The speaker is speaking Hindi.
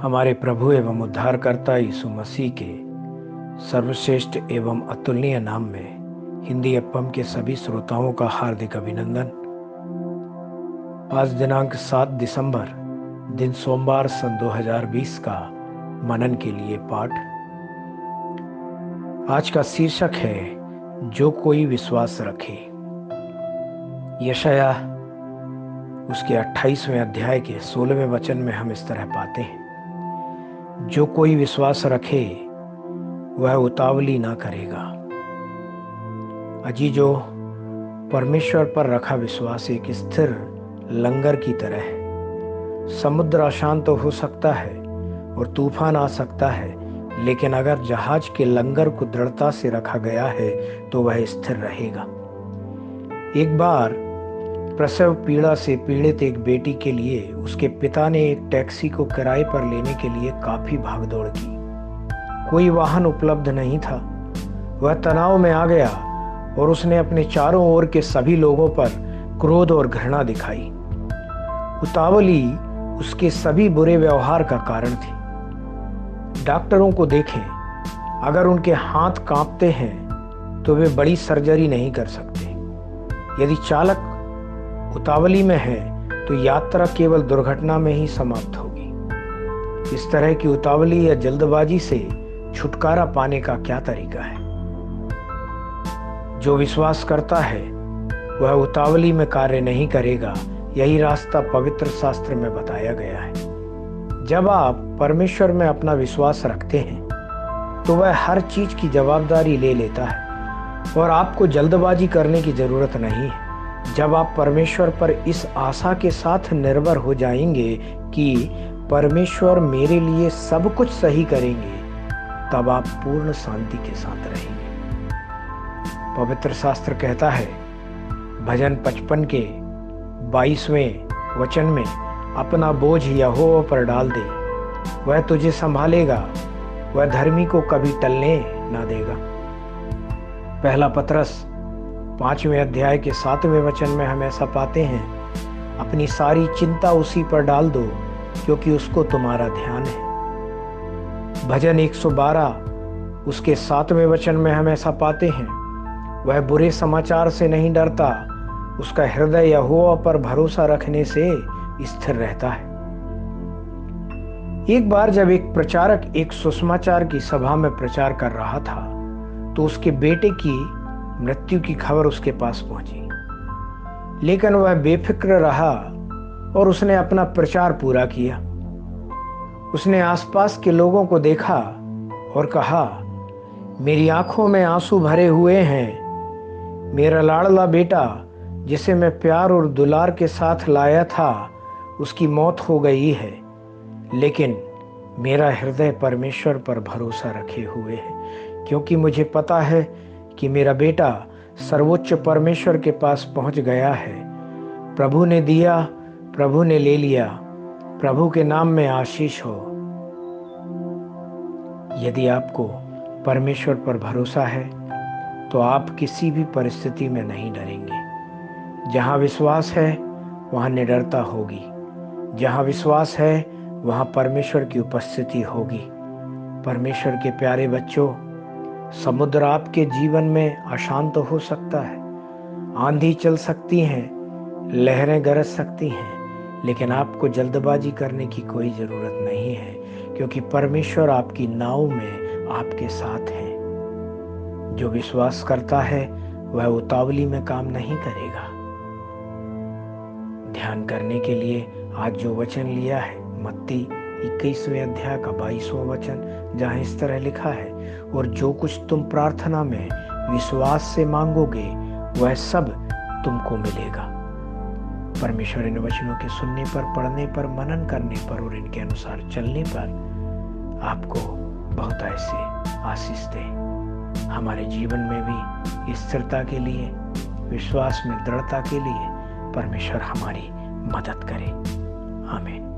हमारे प्रभु एवं उद्धारकर्ता यीशु मसीह के सर्वश्रेष्ठ एवं अतुलनीय नाम में हिंदी एफएम के सभी श्रोताओं का हार्दिक अभिनंदन। आज दिनांक 7 दिसंबर दिन सोमवार सन 2020 का मनन के लिए पाठ। आज का शीर्षक है जो कोई विश्वास रखे। यशाया उसके 28वें अध्याय के 16वें वचन में हम इस तरह पाते हैं, जो कोई विश्वास रखे वह उतावली ना करेगा। अजीजों, परमेश्वर पर रखा विश्वास एक स्थिर लंगर की तरह है। समुद्र अशांत तो हो सकता है और तूफान आ सकता है, लेकिन अगर जहाज के लंगर को दृढ़ता से रखा गया है तो वह स्थिर रहेगा। एक बार प्रसव पीड़ा से पीड़ित एक बेटी के लिए उसके पिता ने एक टैक्सी को किराए पर लेने के लिए काफी भागदौड़ की। कोई वाहन उपलब्ध नहीं था। वह तनाव में आ गया और उसने अपने चारों ओर के सभी लोगों पर क्रोध और घृणा दिखाई। उतावली उसके सभी बुरे व्यवहार का कारण थी। डॉक्टरों को देखें, अगर उनके हाथ कांपते हैं तो वे बड़ी सर्जरी नहीं कर सकते। यदि चालक उतावली में है तो यात्रा केवल दुर्घटना में ही समाप्त होगी। इस तरह की उतावली या जल्दबाजी से छुटकारा पाने का क्या तरीका है? जो विश्वास करता है वह उतावली में कार्य नहीं करेगा। यही रास्ता पवित्र शास्त्र में बताया गया है। जब आप परमेश्वर में अपना विश्वास रखते हैं तो वह हर चीज की जवाबदारी ले लेता है और आपको जल्दबाजी करने की जरूरत नहीं है। जब आप परमेश्वर पर इस आशा के साथ निर्भर हो जाएंगे कि परमेश्वर मेरे लिए सब कुछ सही करेंगे, तब आप पूर्ण शांति के साथ रहेंगे। पवित्र शास्त्र कहता है, भजन 55 के 22वें वचन में, अपना बोझ यहोवा पर डाल दे, वह तुझे संभालेगा, वह धर्मी को कभी टलने ना देगा। पहला पतरस 5वें अध्याय के 7वें वचन में हम ऐसा पाते हैं, अपनी सारी चिंता उसी पर डाल दो क्योंकि उसको तुम्हारा ध्यान है। भजन 112 उसके 7वें वचन में हम ऐसा पाते हैं, वह बुरे समाचार से नहीं डरता, उसका हृदय यहोवा पर भरोसा रखने से स्थिर रहता है। एक बार जब एक प्रचारक एक सुसमाचार की सभा में प्रचार कर रहा था तो उसके बेटे की मृत्यु की खबर उसके पास पहुंची, लेकिन वह बेफिक्र रहा और उसने अपना प्रचार पूरा किया। उसने आसपास के लोगों को देखा और कहा, मेरी आंखों में आंसू भरे हुए हैं। मेरा लाडला बेटा जिसे मैं प्यार और दुलार के साथ लाया था, उसकी मौत हो गई है, लेकिन मेरा हृदय परमेश्वर पर भरोसा रखे हुए है, क्योंकि मुझे पता है कि मेरा बेटा सर्वोच्च परमेश्वर के पास पहुंच गया है। प्रभु ने दिया, प्रभु ने ले लिया, प्रभु के नाम में आशीष हो। यदि आपको परमेश्वर पर भरोसा है तो आप किसी भी परिस्थिति में नहीं डरेंगे। जहां विश्वास है वहां निडरता होगी। जहां विश्वास है वहां परमेश्वर की उपस्थिति होगी। परमेश्वर के प्यारे बच्चों, समुद्र आपके जीवन में अशांत हो सकता है, आंधी चल सकती है, लहरें गरज सकती हैं, लेकिन आपको जल्दबाजी करने की कोई जरूरत नहीं है, क्योंकि परमेश्वर आपकी नाव में आपके साथ है। जो विश्वास करता है वह उतावली में काम नहीं करेगा। ध्यान करने के लिए आज जो वचन लिया है, मत्ती 21वें अध्याय का 22वां वचन, जहां इस तरह लिखा है, और जो कुछ तुम प्रार्थना में विश्वास से मांगोगे वह सब तुमको मिलेगा। परमेश्वर इन वचनों के सुनने पर, पढ़ने पर, मनन करने पर और इनके अनुसार चलने पर आपको बहुत ऐसे आशीष दे। हमारे जीवन में भी स्थिरता के लिए, विश्वास में दृढ़ता के लिए परमेश्वर हमारी मदद करे। आमीन।